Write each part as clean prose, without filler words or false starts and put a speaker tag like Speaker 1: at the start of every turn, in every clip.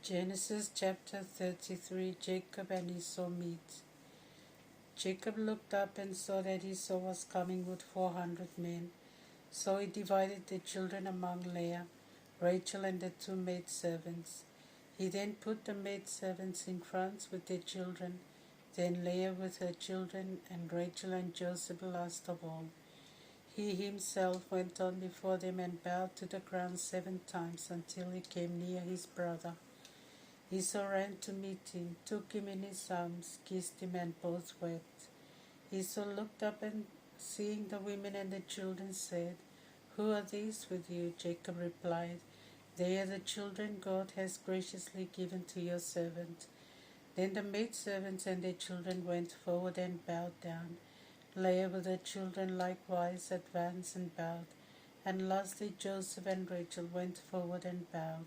Speaker 1: Genesis chapter 33. Jacob and Esau meet. Jacob looked up and saw that Esau was coming with 400 men. So he divided the children among Leah, Rachel, and the two maidservants. He then put the maidservants in front with their children, then Leah with her children, and Rachel and Joseph last of all. He himself went on before them and bowed to the ground 7 times until he came near his brother. Esau ran to meet him, took him in his arms, kissed him, and both wept. Esau looked up and, seeing the women and the children, said, "Who are these with you?" Jacob replied, "They are the children God has graciously given to your servant." Then the maidservants and their children went forward and bowed down. Leah with her children likewise advanced and bowed, and lastly Joseph and Rachel went forward and bowed.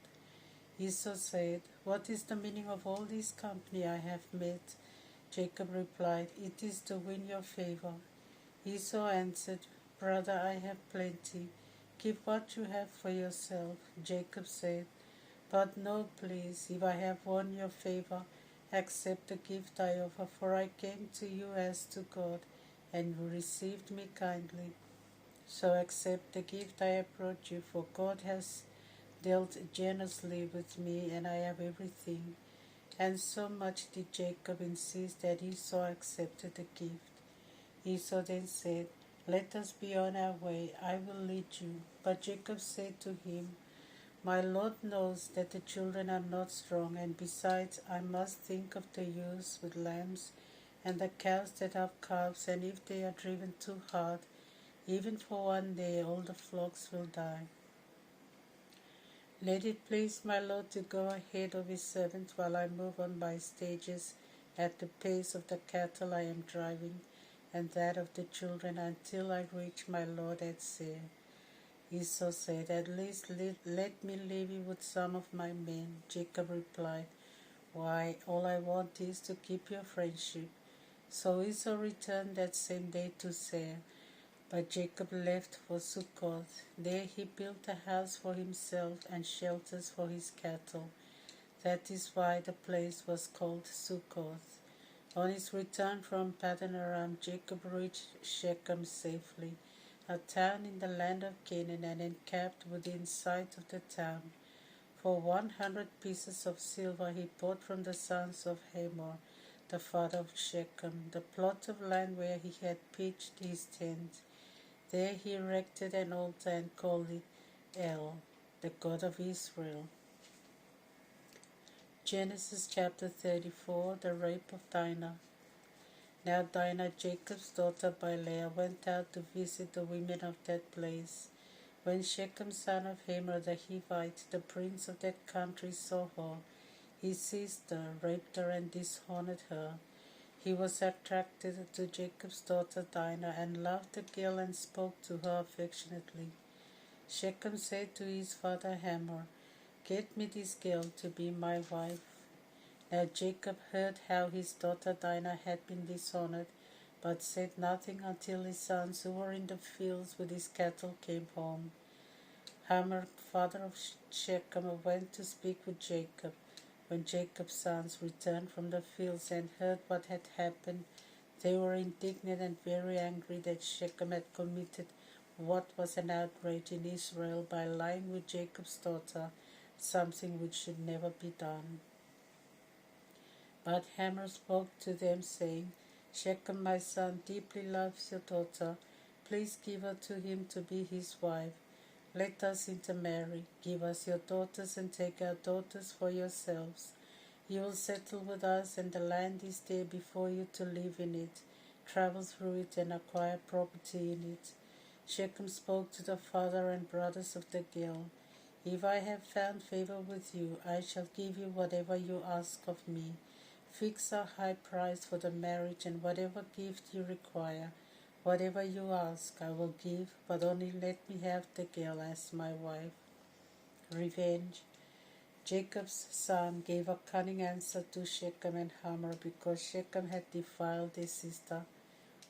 Speaker 1: Esau said, "What is the meaning of all this company I have met?" Jacob replied, "It is to win your favor." Esau answered, "Brother, I have plenty. Keep what you have for yourself." Jacob said, "But no, please, if I have won your favor, accept the gift I offer, for I came to you as to God, and you received me kindly. So accept the gift I have brought you, for God has dealt generously with me, and I have everything." And so much did Jacob insist that Esau accepted the gift. Esau then said, "Let us be on our way, I will lead you." But Jacob said to him, "My Lord knows that the children are not strong, and besides I must think of the ewes with lambs, and the cows that have calves, and if they are driven too hard, even for one day all the flocks will die. Let it please my Lord to go ahead of his servant while I move on by stages at the pace of the cattle I am driving and that of the children until I reach my Lord at Seir." Esau said, "At least let me leave you with some of my men." Jacob replied, "Why, all I want is to keep your friendship." So Esau returned that same day to Seir. But Jacob left for Succoth. There he built a house for himself and shelters for his cattle. That is why the place was called Succoth. On his return from Paddan Aram, Jacob reached Shechem safely, a town in the land of Canaan, and encamped within sight of the town. For 100 pieces of silver he bought from the sons of Hamor, the father of Shechem, the plot of land where he had pitched his tent. There he erected an altar and called it El, the God of Israel. Genesis chapter 34. The rape of Dinah. Now Dinah, Jacob's daughter by Leah, went out to visit the women of that place. When Shechem son of Hamor the Hivite, the prince of that country, saw her, he seized her, raped her, and dishonored her. He was attracted to Jacob's daughter Dinah and loved the girl and spoke to her affectionately. Shechem said to his father Hamor, "Get me this girl to be my wife." Now Jacob heard how his daughter Dinah had been dishonored, but said nothing until his sons who were in the fields with his cattle came home. Hamor, father of Shechem, went to speak with Jacob. When Jacob's sons returned from the fields and heard what had happened, they were indignant and very angry that Shechem had committed what was an outrage in Israel by lying with Jacob's daughter, something which should never be done. But Hamor spoke to them, saying, "Shechem, my son, deeply loves your daughter. Please give her to him to be his wife. Let us intermarry. Give us your daughters and take our daughters for yourselves. You will settle with us, and the land is there before you to live in it, travel through it, and acquire property in it." Shechem spoke to the father and brothers of the girl, "If I have found favor with you, I shall give you whatever you ask of me. Fix a high price for the marriage, and whatever gift you require. Whatever you ask, I will give, but only let me have the girl as my wife." Revenge. Jacob's son gave a cunning answer to Shechem and Hamor because Shechem had defiled their sister.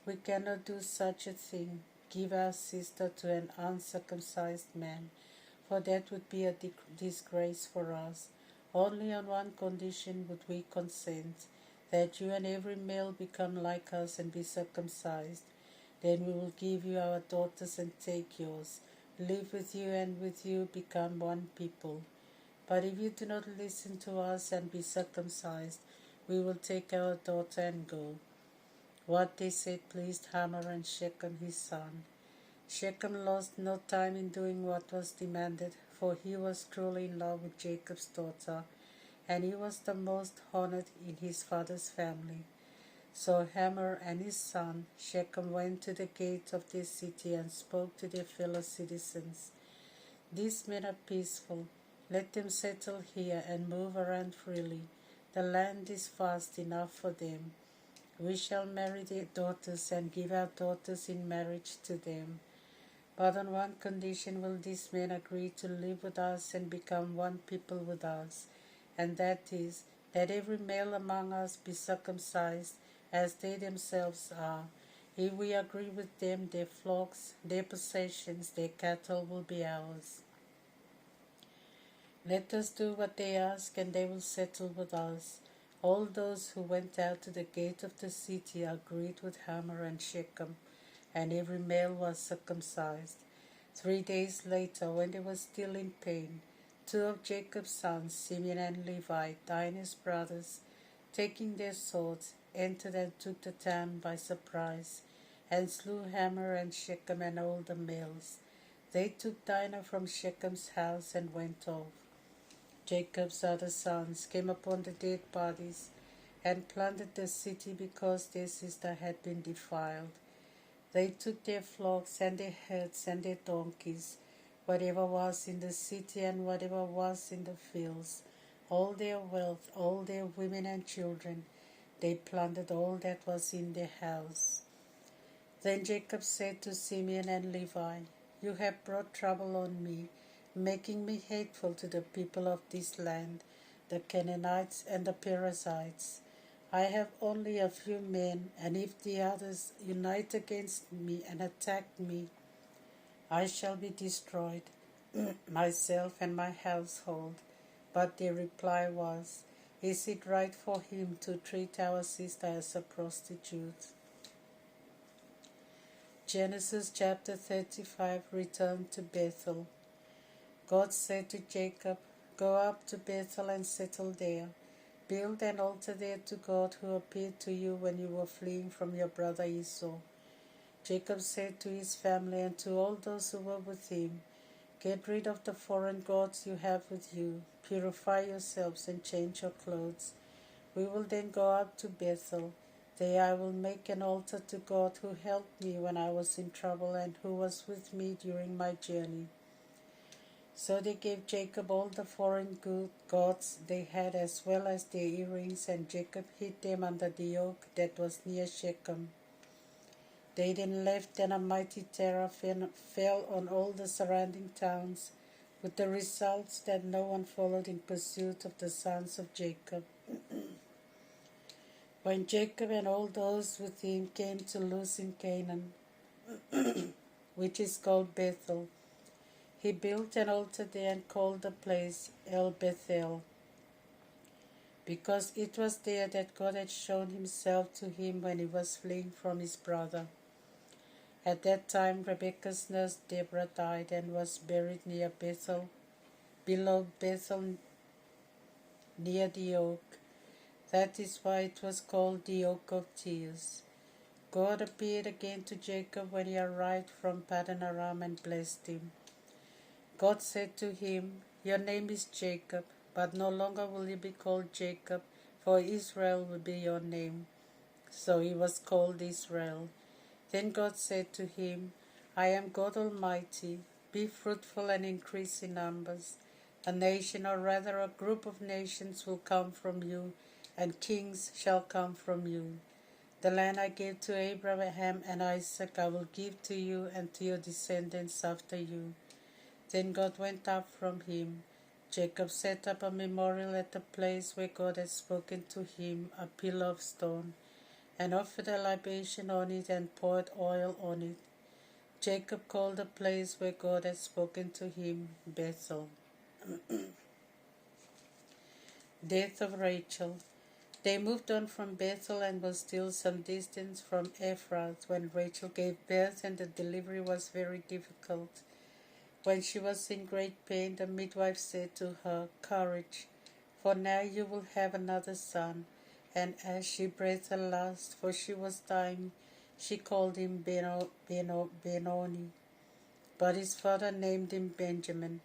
Speaker 1: "We cannot do such a thing, give our sister to an uncircumcised man, for that would be a disgrace for us. Only on one condition would we consent, that you and every male become like us and be circumcised. Then we will give you our daughters and take yours, live with you and with you become one people. But if you do not listen to us and be circumcised, we will take our daughter and go." What they said pleased Hamor and Shechem his son. Shechem lost no time in doing what was demanded, for he was truly in love with Jacob's daughter, and he was the most honored in his father's family. So Hamor and his son Shechem went to the gate of their city and spoke to their fellow citizens. "These men are peaceful. Let them settle here and move around freely. The land is vast enough for them. We shall marry their daughters and give our daughters in marriage to them. But on one condition will these men agree to live with us and become one people with us, and that is, that every male among us be circumcised, as they themselves are. If we agree with them, their flocks, their possessions, their cattle will be ours. Let us do what they ask, and they will settle with us." All those who went out to the gate of the city agreed with Hamor and Shechem, and every male was circumcised. 3 days later, when they were still in pain, 2 of Jacob's sons, Simeon and Levi, Dinah's brothers, taking their swords, entered and took the town by surprise, and slew Hamor and Shechem and all the males. They took Dinah from Shechem's house and went off. Jacob's other sons came upon the dead bodies and plundered the city because their sister had been defiled. They took their flocks and their herds and their donkeys, whatever was in the city and whatever was in the fields, all their wealth, all their women and children. They plundered all that was in their house. Then Jacob said to Simeon and Levi, "You have brought trouble on me, making me hateful to the people of this land, the Canaanites and the Perizzites. I have only a few men, and if the others unite against me and attack me, I shall be destroyed, myself and my household." But their reply was, "Is it right for him to treat our sister as a prostitute?" Genesis chapter 35. Return to Bethel. God said to Jacob, "Go up to Bethel and settle there. Build an altar there to God who appeared to you when you were fleeing from your brother Esau." Jacob said to his family and to all those who were with him, "Get rid of the foreign gods you have with you. Purify yourselves and change your clothes. We will then go up to Bethel. There I will make an altar to God who helped me when I was in trouble and who was with me during my journey." So they gave Jacob all the foreign gods they had as well as their earrings, and Jacob hid them under the oak that was near Shechem. They then left, and a mighty terror fell on all the surrounding towns, with the results that no one followed in pursuit of the sons of Jacob. When Jacob and all those with him came to Luz in Canaan, which is called Bethel, he built an altar there and called the place El Bethel, because it was there that God had shown himself to him when he was fleeing from his brother. At that time Rebekah's nurse Deborah died and was buried near Bethel, below Bethel, near the oak. That is why it was called the Oak of Tears. God appeared again to Jacob when he arrived from Paddan Aram and blessed him. God said to him, "Your name is Jacob, but no longer will you be called Jacob, for Israel will be your name." So he was called Israel. Then God said to him, "I am God Almighty. Be fruitful and increase in numbers. A nation, or rather a group of nations, will come from you, and kings shall come from you. The land I gave to Abraham and Isaac I will give to you and to your descendants after you." Then God went up from him. Jacob set up a memorial at the place where God had spoken to him, a pillar of stone, and offered a libation on it and poured oil on it. Jacob called the place where God had spoken to him Bethel. Death of Rachel. They moved on from Bethel and was still some distance from Ephrath when Rachel gave birth, and the delivery was very difficult. When she was in great pain, the midwife said to her, "Courage, for now you will have another son." And as she breathed her last, for she was dying, she called him Benoni. But his father named him Benjamin.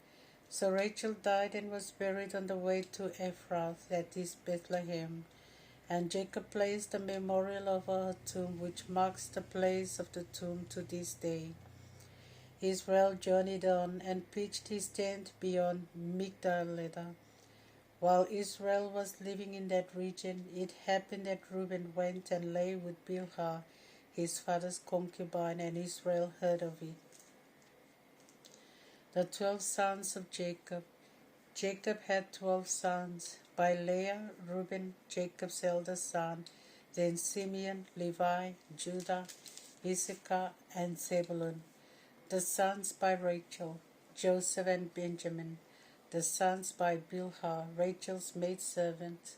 Speaker 1: So Rachel died and was buried on the way to Ephrath, that is Bethlehem. And Jacob placed a memorial over her tomb, which marks the place of the tomb to this day. Israel journeyed on and pitched his tent beyond Migdal. While Israel was living in that region, it happened that Reuben went and lay with Bilhah, his father's concubine, and Israel heard of it. The 12 sons of Jacob. Jacob had 12 sons. By Leah, Reuben, Jacob's eldest son, then Simeon, Levi, Judah, Issachar, and Zebulun. The sons by Rachel, Joseph and Benjamin. The sons by Bilhah, Rachel's maidservant,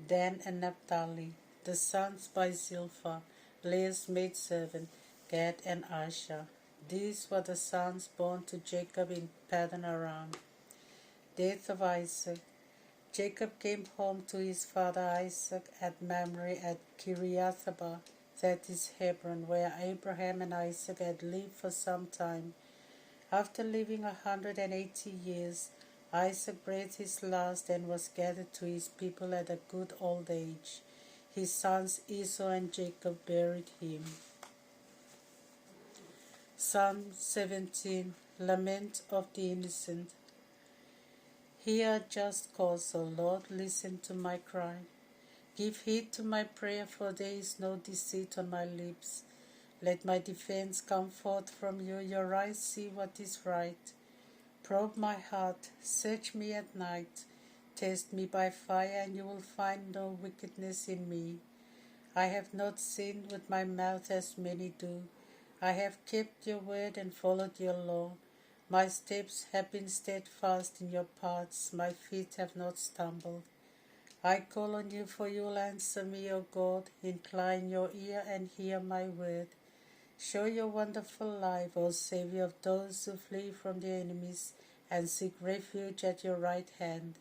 Speaker 1: Dan and Naphtali. The sons by Zilpah, Leah's maidservant, Gad and Asher. These were the sons born to Jacob in Paddan Aram. Death of Isaac. Jacob came home to his father Isaac at Mamre at Kiriathaba, that is Hebron, where Abraham and Isaac had lived for some time. After living 180 years, Isaac breathed his last and was gathered to his people at a good old age. His sons Esau and Jacob buried him. Psalm 17. Lament of the Innocent. Hear just cause, O Lord, listen to my cry. Give heed to my prayer, for there is no deceit on my lips. Let my defense come forth from you. Your eyes see what is right. Probe my heart, search me at night. Test me by fire, and you will find no wickedness in me. I have not sinned with my mouth as many do. I have kept your word and followed your law. My steps have been steadfast in your paths. My feet have not stumbled. I call on you, for you will answer me, O God. Incline your ear and hear my word. Show your wonderful life, O Savior of those who flee from their enemies and seek refuge at your right hand.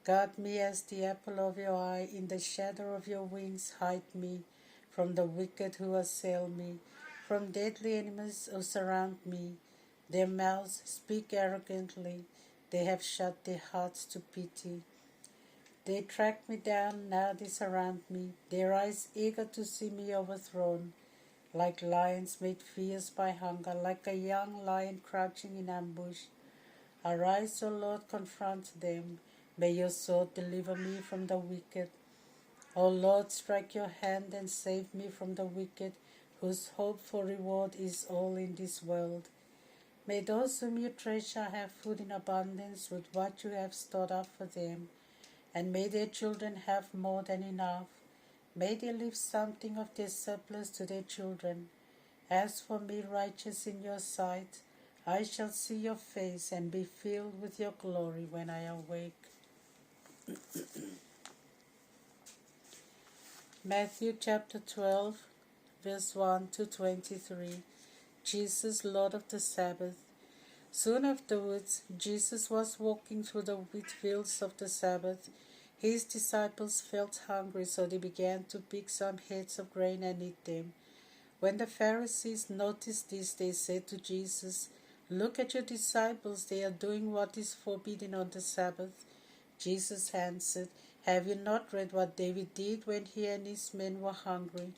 Speaker 1: Guard me as the apple of your eye. In the shadow of your wings hide me from the wicked who assail me, from deadly enemies who surround me. Their mouths speak arrogantly. They have shut their hearts to pity. They track me down, now they surround me, their eyes eager to see me overthrown. Like lions made fierce by hunger, like a young lion crouching in ambush. Arise, O Lord, confront them. May your sword deliver me from the wicked. O Lord, strike your hand and save me from the wicked, whose hope for reward is all in this world. May those whom you treasure have food in abundance with what you have stored up for them, and may their children have more than enough. May they leave something of their surplus to their children. As for me, righteous in your sight, I shall see your face and be filled with your glory when I awake. Matthew chapter 12, verse 1 to 23. Jesus, Lord of the Sabbath. Soon afterwards, Jesus was walking through the wheat fields of the Sabbath. His disciples felt hungry, so they began to pick some heads of grain and eat them. When the Pharisees noticed this, they said to Jesus, "Look at your disciples, they are doing what is forbidden on the Sabbath." Jesus answered, "Have you not read what David did when he and his men were hungry?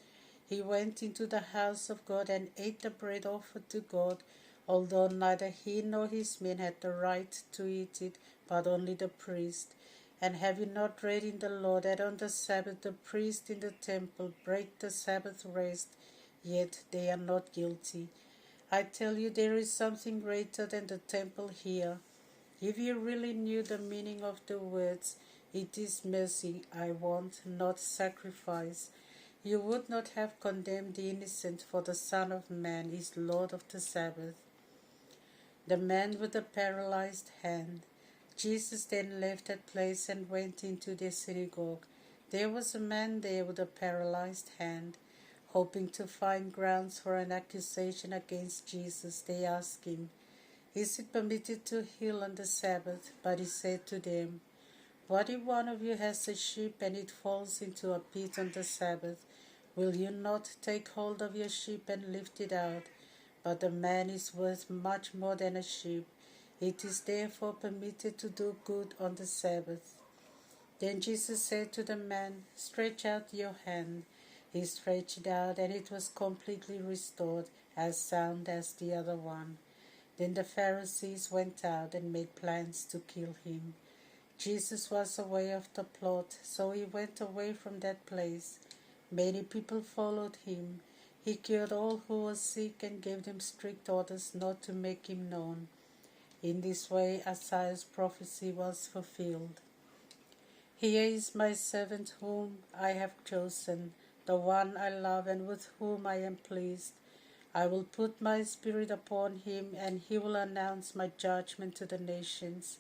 Speaker 1: He went into the house of God and ate the bread offered to God, although neither he nor his men had the right to eat it, but only the priest. And have you not read in the law that on the Sabbath the priests in the temple break the Sabbath rest, yet they are not guilty? I tell you, there is something greater than the temple here. If you really knew the meaning of the words, 'It is mercy I want, not sacrifice,' you would not have condemned the innocent, for the Son of Man is Lord of the Sabbath." The man with the paralyzed hand. Jesus then left that place and went into the synagogue. There was a man there with a paralyzed hand. Hoping to find grounds for an accusation against Jesus, they asked him, "Is it permitted to heal on the Sabbath?" But he said to them, "What if one of you has a sheep and it falls into a pit on the Sabbath? Will you not take hold of your sheep and lift it out? But the man is worth much more than a sheep. It is therefore permitted to do good on the Sabbath." Then Jesus said to the man, "Stretch out your hand." He stretched it out, and it was completely restored, as sound as the other one. Then the Pharisees went out and made plans to kill him. Jesus was aware of the plot, so he went away from that place. Many people followed him. He cured all who were sick and gave them strict orders not to make him known. In this way, Isaiah's prophecy was fulfilled. "Here is my servant whom I have chosen, the one I love and with whom I am pleased. I will put my spirit upon him, and he will announce my judgment to the nations.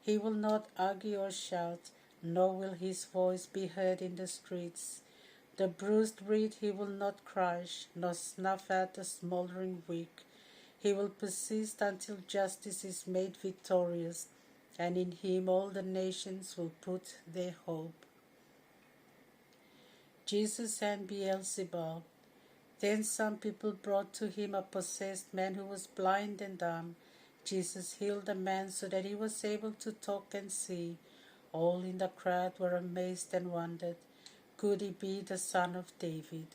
Speaker 1: He will not argue or shout, nor will his voice be heard in the streets. The bruised reed he will not crush, nor snuff out the smoldering wick. He will persist until justice is made victorious, and in him all the nations will put their hope." Jesus and Beelzebub. Then some people brought to him a possessed man who was blind and dumb. Jesus healed the man so that he was able to talk and see. All in the crowd were amazed and wondered, "Could he be the son of David?"